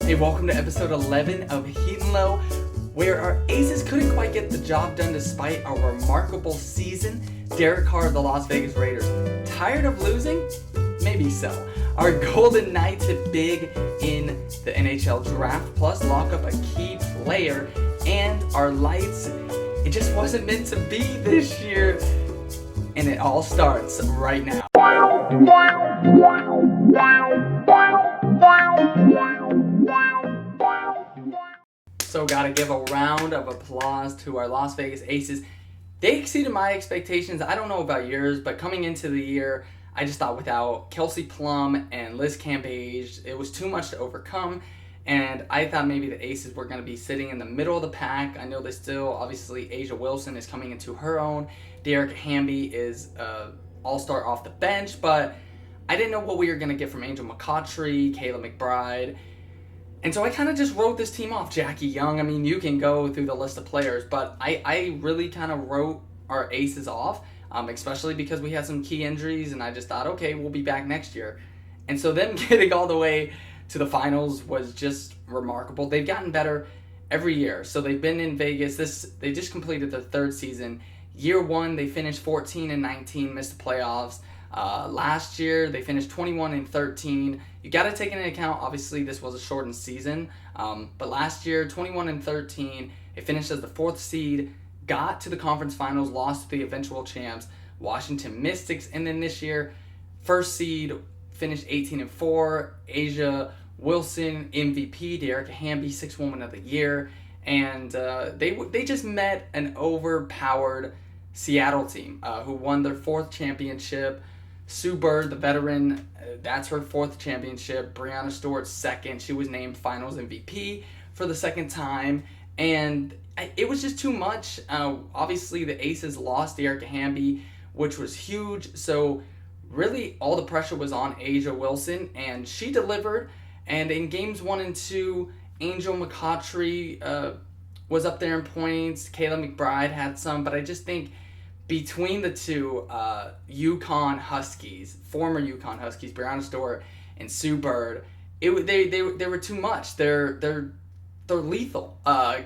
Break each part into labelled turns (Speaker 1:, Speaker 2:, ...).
Speaker 1: Hey, welcome to episode 11 of Heat and Low, where our aces couldn't quite get the job done despite a remarkable season. Derek Carr of the Las Vegas Raiders. Tired of losing? Maybe so. Our Golden Knights hit big in the NHL draft, plus lock up a key player, and our Lights, it just wasn't meant to be this year. And it all starts right now. So gotta give a round of applause to our Las Vegas Aces. They exceeded my expectations. I don't know about yours, but coming into the year, I just thought without Kelsey Plum and Liz Cambage, it was too much to overcome. And I thought maybe the Aces were going to be sitting in the middle of the pack. I know they still, obviously, Asia Wilson is coming into her own. Derek Hamby is all-star off the bench, but I didn't know what we were going to get from Angel McCoughtry, Kayla McBride. And so I kind of just wrote this team off. Jackie Young, I mean, you can go through the list of players, but I really kind of wrote our Aces off, especially because we had some key injuries, and I just thought, okay, we'll be back next year. And so them getting all the way to the finals was just remarkable. They've gotten better every year. So they've been in Vegas. They just completed their third season. Year one, they finished 14-19, missed the playoffs. Last year, they finished 21-13. You got to take into account, obviously, this was a shortened season. But last year, 21-13, they finished as the fourth seed, got to the conference finals, lost to the eventual champs, Washington Mystics. And then this year, first seed, finished 18-4. Asia Wilson, MVP. Derek Hamby, 6th Woman of the Year. And they just met an overpowered Seattle team who won their fourth championship. Sue Bird, the veteran, that's her fourth championship. Brianna Stewart's second. She was named Finals MVP for the second time. And it was just too much. Obviously, the Aces lost Derek Hamby, which was huge. So really, all the pressure was on Asia Wilson, and she delivered. And in games 1 and 2, Angel McCoughtry was up there in points. Kayla McBride had some, but I just think between the two, UConn Huskies, former UConn Huskies, Brianna Stewart and Sue Bird, they were too much. They're lethal.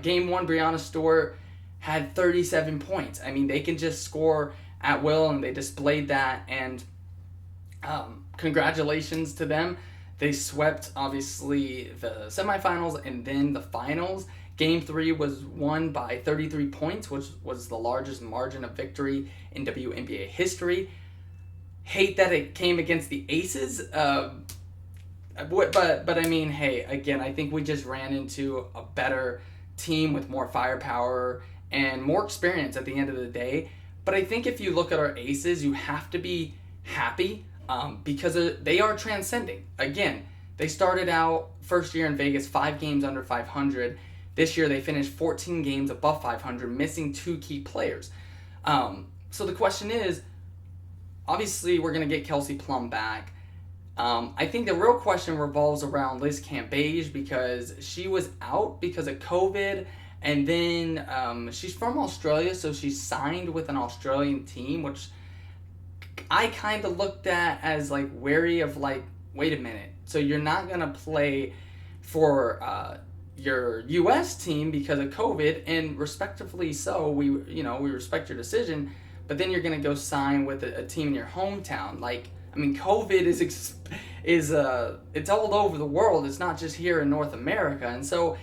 Speaker 1: Game 1, Brianna Stewart had 37 points. I mean, they can just score at will, and they displayed that. And congratulations to them. They swept, obviously, the semifinals and then the finals. Game 3 was won by 33 points, which was the largest margin of victory in WNBA history. Hate that it came against the Aces, but I mean, hey, again, I think we just ran into a better team with more firepower and more experience at the end of the day. But I think if you look at our Aces, you have to be happy because they are transcending. Again, they started out first year in Vegas 5 games under 500. This year they finished 14 games above 500, missing 2 key players. So the question is, obviously we're going to get Kelsey Plum back. I think the real question revolves around Liz Cambage because she was out because of COVID. And then she's from Australia, so she signed with an Australian team, which I kind of looked at as like wary of like, wait a minute. So you're not going to play for your U.S. team because of COVID, and respectively so, we respect your decision, but then you're going to go sign with a team in your hometown. Like, I mean, COVID is it's all over the world. It's not just here in North America. And so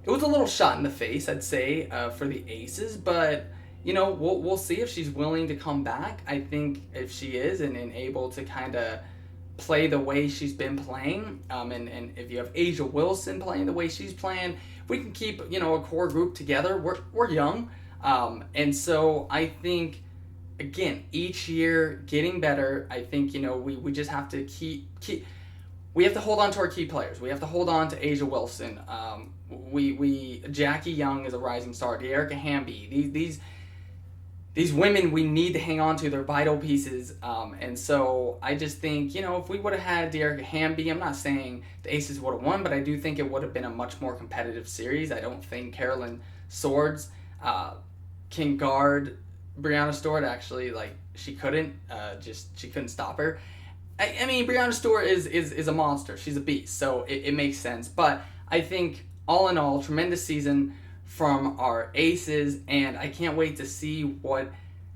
Speaker 1: it was a little shot in the face, I'd say, for the Aces, but we'll see if she's willing to come back. I think if she is and able to kind of play the way she's been playing, and if you have Asia Wilson playing the way she's playing, we can keep a core group together. We're young, and so I think again each year getting better. I think we just have to keep we have to hold on to our key players. We have to hold on to Asia Wilson. Jackie Young is a rising star. Erica Hamby. These women we need to hang on to. They're vital pieces. And so I just think, if we would have had Derek Hamby, I'm not saying the Aces would have won, but I do think it would have been a much more competitive series. I don't think Carolyn Swords can guard Brianna Stewart. Actually, she couldn't. She couldn't stop her. I mean, Brianna Stewart is a monster. She's a beast, so it makes sense. But I think all in all, tremendous season from our aces, and I can't wait to see what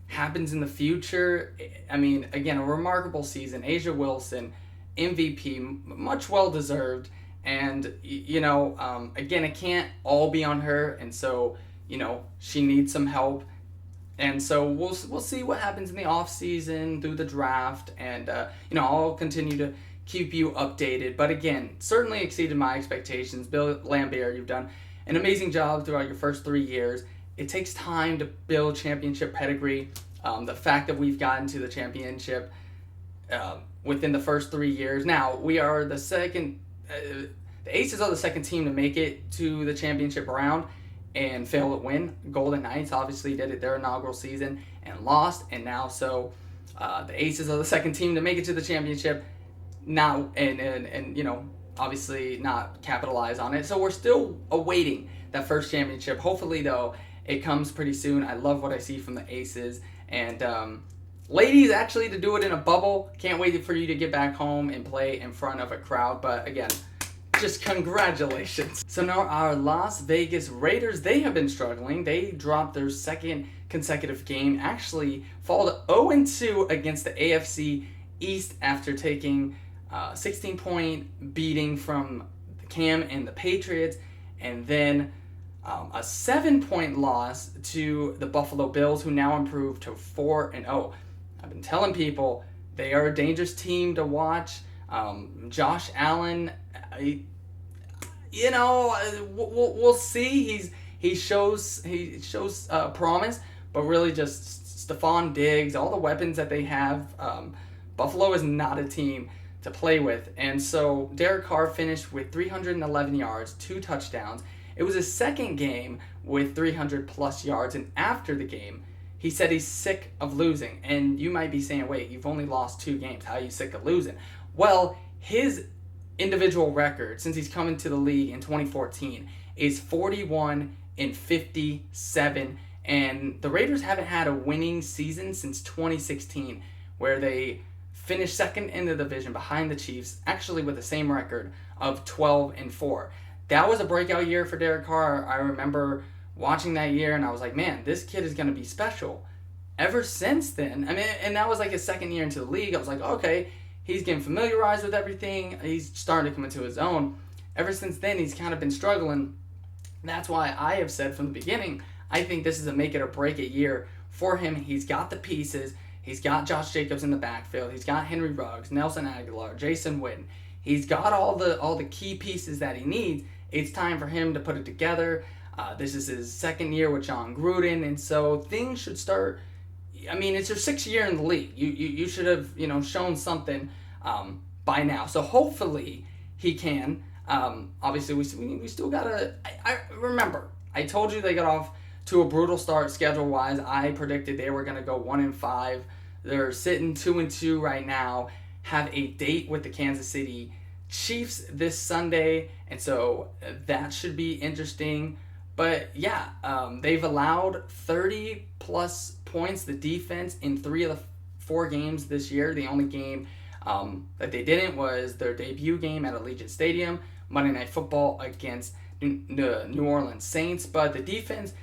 Speaker 1: happens in the future. I mean, again, a remarkable season. Asia Wilson, MVP, much well deserved. And, again, it can't all be on her. And so, she needs some help. And so we'll see what happens in the off season through the draft, and I'll continue to keep you updated. But again, certainly exceeded my expectations. Bill Lambert, you've done an amazing job throughout your first 3 years. It takes time to build championship pedigree. The fact that we've gotten to the championship within the first 3 years. Now we are the second. The Aces are the second team to make it to the championship round and fail to win. Golden Knights obviously did it their inaugural season and lost, and now the Aces are the second team to make it to the championship now, and obviously not capitalize on it. So we're still awaiting that first championship. Hopefully though, it comes pretty soon. I love what I see from the Aces, and ladies, actually, to do it in a bubble. Can't wait for you to get back home and play in front of a crowd. But again, just congratulations. So now our Las Vegas Raiders, they have been struggling. They dropped their second consecutive game, actually fall to 0-2 against the AFC East after taking a 16-point beating from Cam and the Patriots, and then a 7-point loss to the Buffalo Bills, who now improved to 4-0. I've been telling people they are a dangerous team to watch. Josh Allen, we'll see. He shows promise, but really just Stephon Diggs, all the weapons that they have. Buffalo is not a team to play with, and so Derek Carr finished with 311 yards, 2 touchdowns. It was his second game with 300 plus yards, and after the game, he said he's sick of losing. And you might be saying, wait, you've only lost 2 games. How are you sick of losing? Well, his individual record since he's come into the league in 2014 is 41-57, and the Raiders haven't had a winning season since 2016, where they finished second in the division behind the Chiefs, actually with the same record of 12-4. That was a breakout year for Derek Carr. I remember watching that year, and I was like, man, this kid is going to be special. Ever since then, and that was like his second year into the league, I was like, okay, he's getting familiarized with everything. He's starting to come into his own. Ever since then, he's kind of been struggling. That's why I have said from the beginning, I think this is a make it or break it year for him. He's got the pieces. He's got Josh Jacobs in the backfield. He's got Henry Ruggs, Nelson Aguilar, Jason Witten. He's got all the key pieces that he needs. It's time for him to put it together. This is his second year with John Gruden, and so things should start. It's your 6th year in the league. You should have shown something by now. So hopefully he can. Obviously we still gotta. I remember I told you they got off to a brutal start schedule wise. I predicted they were gonna go 1-5. They're sitting 2-2 right now. Have a date with the Kansas City Chiefs this Sunday, and so that should be interesting. But yeah, they've allowed 30 plus points, the defense, in 3 of the 4 games this year. The only game that they didn't was their debut game at Allegiant Stadium, Monday Night Football against New Orleans Saints. But the defense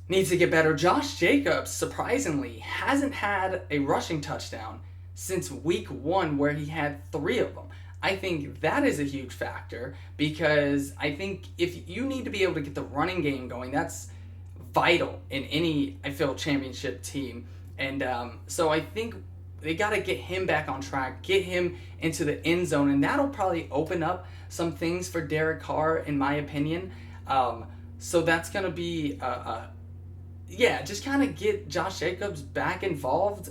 Speaker 1: needs to get better. Josh Jacobs, surprisingly, hasn't had a rushing touchdown since week 1, where he had 3 of them. I think that is a huge factor, because I think if you need to be able to get the running game going, that's vital in any, I feel, championship team. And so I think they got to get him back on track, get him into the end zone, and that'll probably open up some things for Derek Carr, in my opinion. So that's going to be, just kind of get Josh Jacobs back involved,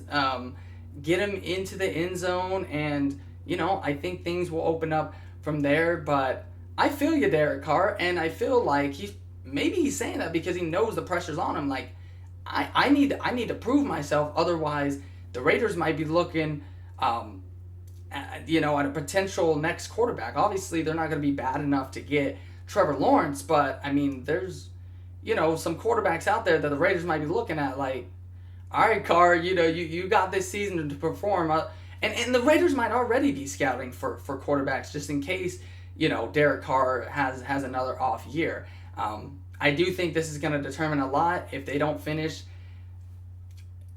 Speaker 1: get him into the end zone, and I think things will open up from there. But I feel you, Derek Carr, and I feel like he's saying that because he knows the pressure's on him. Like, I need to prove myself, otherwise the Raiders might be looking at a potential next quarterback. Obviously, they're not going to be bad enough to get Trevor Lawrence, but there's some quarterbacks out there that the Raiders might be looking at, like, all right, Carr, you got this season to perform. And the Raiders might already be scouting for quarterbacks, just in case, Derek Carr has another off year. I do think this is going to determine a lot. If they don't finish,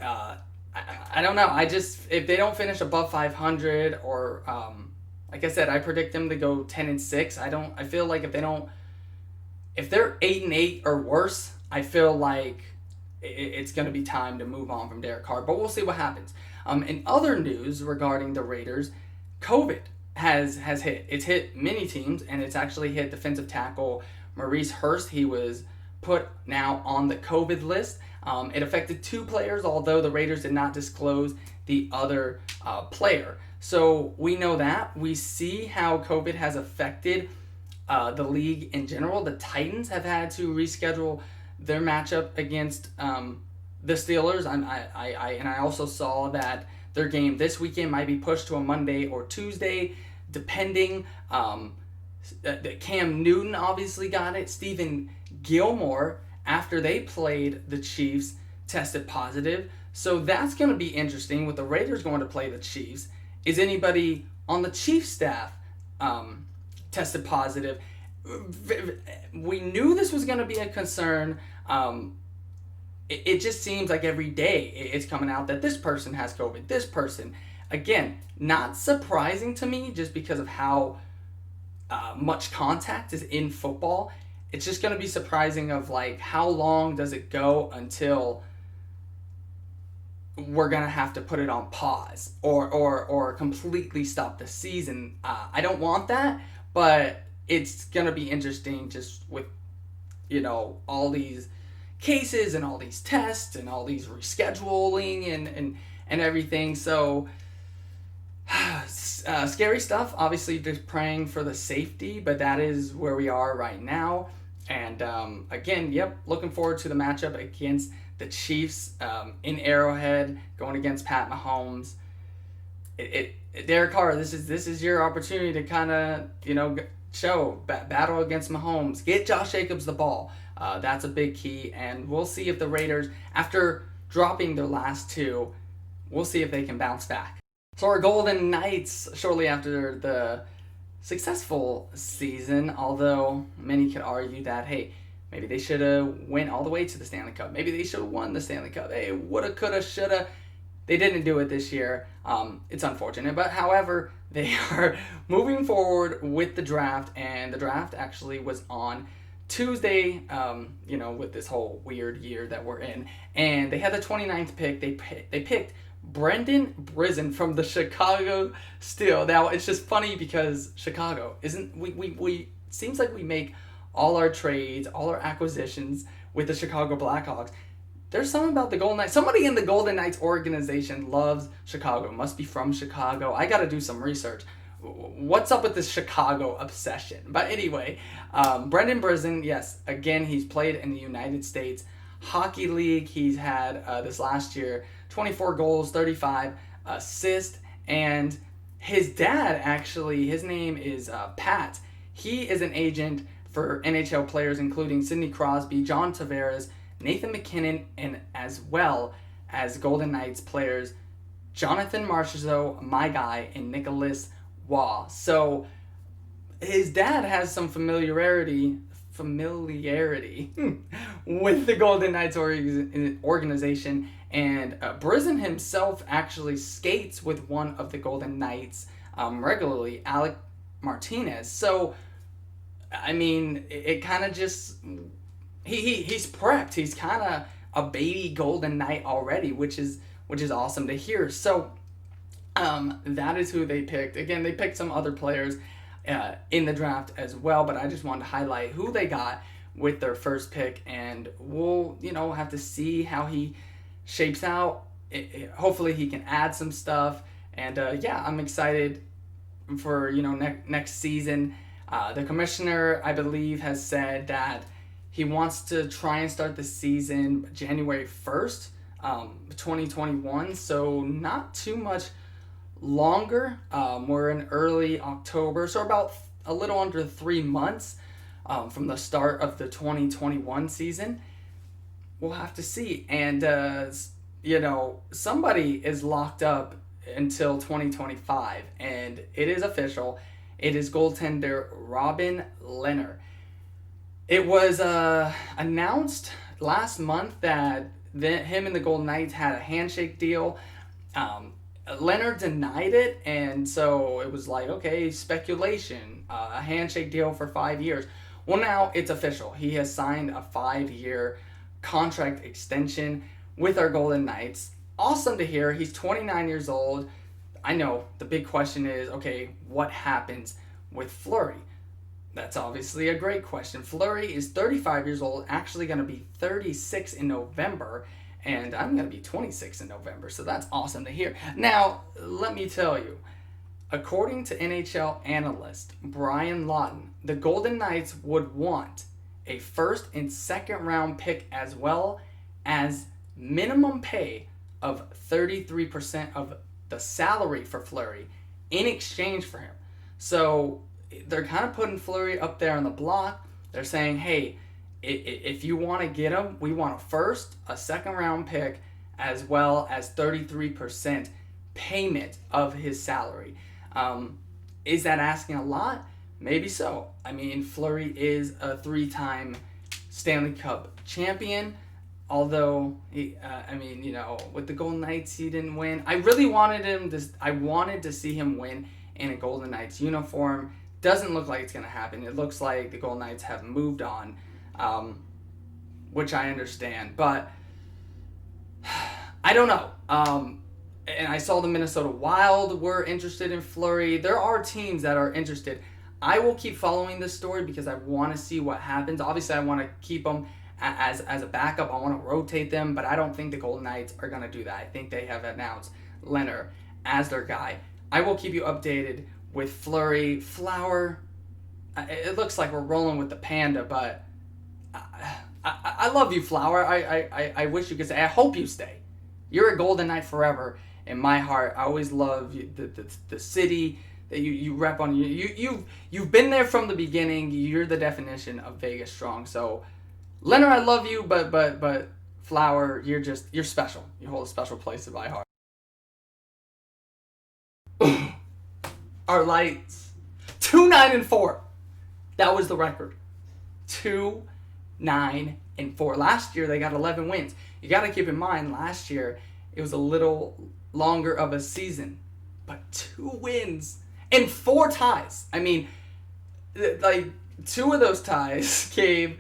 Speaker 1: uh, I don't know. If they don't finish above 500, or like I said, I predict them to go 10-6. I feel like if they're 8-8 or worse, I feel like it's going to be time to move on from Derek Carr. But we'll see what happens. In other news regarding the Raiders, COVID has hit. It's hit many teams, and it's actually hit defensive tackle Maurice Hurst. He was put now on the COVID list. It affected 2 players, although the Raiders did not disclose the other player. So we know that. We see how COVID has affected the league in general. The Titans have had to reschedule their matchup against the Steelers. And I also saw that their game this weekend might be pushed to a Monday or Tuesday, depending. Cam Newton obviously got it. Stephen Gilmore, after they played the Chiefs, tested positive. So that's going to be interesting with the Raiders going to play the Chiefs. Is anybody on the Chiefs staff tested positive? We knew this was going to be a concern. It just seems like every day it's coming out that this person has COVID, this person. Again, not surprising to me just because of how much contact is in football. It's just going to be surprising of like how long does it go until we're going to have to put it on pause or completely stop the season. I don't want that, but it's going to be interesting just with, all these cases and all these tests and all these rescheduling and everything. So scary stuff. Obviously, just praying for the safety, but that is where we are right now. And again, looking forward to the matchup against the Chiefs in Arrowhead, going against Pat Mahomes. Derek Carr, this is your opportunity to kind of show battle against Mahomes. Get Josh Jacobs the ball. That's a big key, and we'll see if the Raiders, after dropping their last 2, we'll see if they can bounce back. So our Golden Knights, shortly after the successful season, although many could argue that, hey, maybe they should have went all the way to the Stanley Cup. Maybe they should have won the Stanley Cup. Hey, woulda, coulda, shoulda. They didn't do it this year. It's unfortunate. But however, they are moving forward with the draft, and the draft actually was on Tuesday, with this whole weird year that we're in. And they had the 29th pick. They picked Brendan Brisson from the Chicago Steel. Now, it's just funny because Chicago we seems like we make all our trades, all our acquisitions with the Chicago Blackhawks. There's something about the Golden Knights. Somebody in the Golden Knights organization loves Chicago. Must be from Chicago. I got to do some research. What's up with this Chicago obsession? But anyway, Brendan Brisson, yes, again, he's played in the United States Hockey League. He's had this last year 24 goals, 35 assists, and his dad, actually, his name is Pat. He is an agent for NHL players including Sidney Crosby, John Tavares, Nathan McKinnon, and as well as Golden Knights players Jonathan Marchessault, my guy, and Nicholas Waugh. So his dad has some familiarity with the Golden Knights organization, and Brisson himself actually skates with one of the Golden Knights regularly, Alec Martinez. So I mean, it kind of just he's prepped. He's kind of a baby Golden Knight already, which is awesome to hear. So that is who they picked. Again, they picked some other players in the draft as well, but I just wanted to highlight who they got with their first pick, and we'll have to see how he shapes out. Hopefully he can add some stuff, and I'm excited for next season. The commissioner, I believe, has said that he wants to try and start the season January 1st, 2021, so not too much longer. We're in early October, so about a little under 3 months from the start of the 2021 season. We'll have to see. And, somebody is locked up until 2025, and it is official. It is goaltender Robin Lehner. It was announced last month that him and the Golden Knights had a handshake deal. Um, Leonard denied it, and so it was like, okay, speculation, a handshake deal for 5 years. Well, now it's official. He has signed a 5-year contract extension with our Golden Knights. Awesome to hear. He's 29 years old. I know the big question is, okay, what happens with Fleury? That's obviously a great question. Fleury is 35 years old, actually going to be 36 in November, and I'm going to be 26 in November, so that's awesome to hear. Now, let me tell you, according to NHL analyst Brian Lawton, the Golden Knights would want a first and second round pick as well as minimum pay of 33% of the salary for Fleury in exchange for him. So they're kind of putting Fleury up there on the block. They're saying, hey, if you want to get him, we want a first, a second round pick, as well as 33% payment of his salary. Is that asking a lot? Maybe so. I mean, Fleury is a 3-time Stanley Cup champion. Although, with the Golden Knights, he didn't win. I really wanted to see him win in a Golden Knights uniform. Doesn't look like it's going to happen. It looks like the Golden Knights have moved on, which I understand. But I don't know. And I saw the Minnesota Wild were interested in Fleury. There are teams that are interested. I will keep following this story because I want to see what happens. Obviously, I want to keep them as a backup. I want to rotate them, but I don't think the Golden Knights are going to do that. I think they have announced Lehner as their guy. I will keep you updated with Fleury. Flower, it looks like we're rolling with the panda, but I love you, Flower. I wish you could stay. I hope you stay. You're a Golden Knight forever in my heart. I always love the city that you rep on. You've been there from the beginning. You're the definition of Vegas strong. So, Leonard, I love you, but Flower, you're special. You hold a special place in my heart. Our lights, 2-9-4. That was the record. 2-9-4. Last year they got 11 wins. You got to keep in mind, last year it was a little longer of a season, but 2 wins and 4 ties. I mean, like 2 of those ties came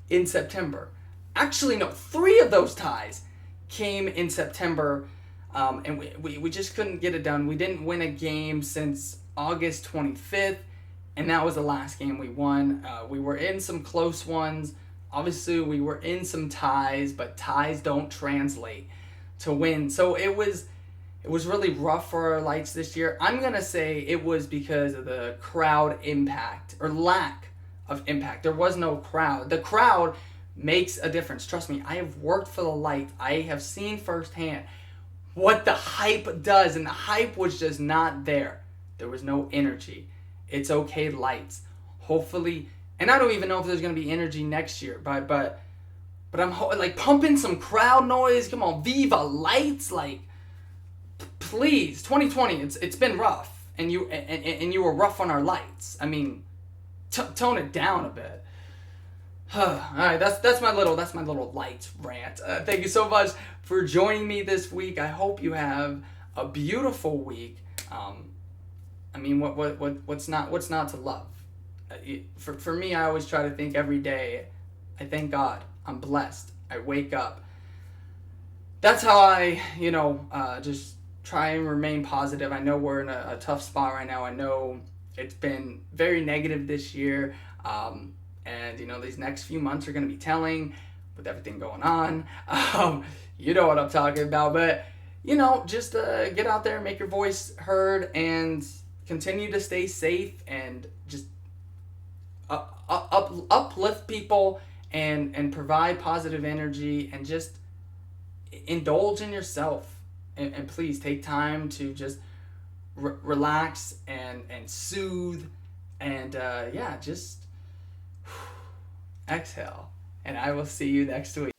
Speaker 1: in September. Actually, no, 3 of those ties came in September, and we just couldn't get it done. We didn't win a game since August 25th, and that was the last game we won. We were in some close ones. Obviously, we were in some ties, but ties don't translate to win. So it was really rough for our lights this year. I'm going to say it was because of the crowd impact or lack of impact. There was no crowd. The crowd makes a difference. Trust me, I have worked for the Lights. I have seen firsthand what the hype does, and the hype was just not there. There was no energy. It's okay, Lights. Hopefully, and I don't even know if there's going to be energy next year, but I'm like pumping some crowd noise. Come on, Viva Lights, like please. 2020, it's been rough, and you were rough on our Lights. I mean, tone it down a bit. All right, that's my little Lights rant. Thank you so much for joining me this week. I hope you have a beautiful week. I mean, what's not to love? For me, I always try to think every day, I thank God I'm blessed. I wake up. That's how I, just try and remain positive. I know we're in a tough spot right now. I know it's been very negative this year. And, these next few months are going to be telling with everything going on. You know what I'm talking about. But, just get out there, make your voice heard, and continue to stay safe and just uplift people and provide positive energy and just indulge in yourself. And please take time to just relax and soothe and, just exhale. And I will see you next week.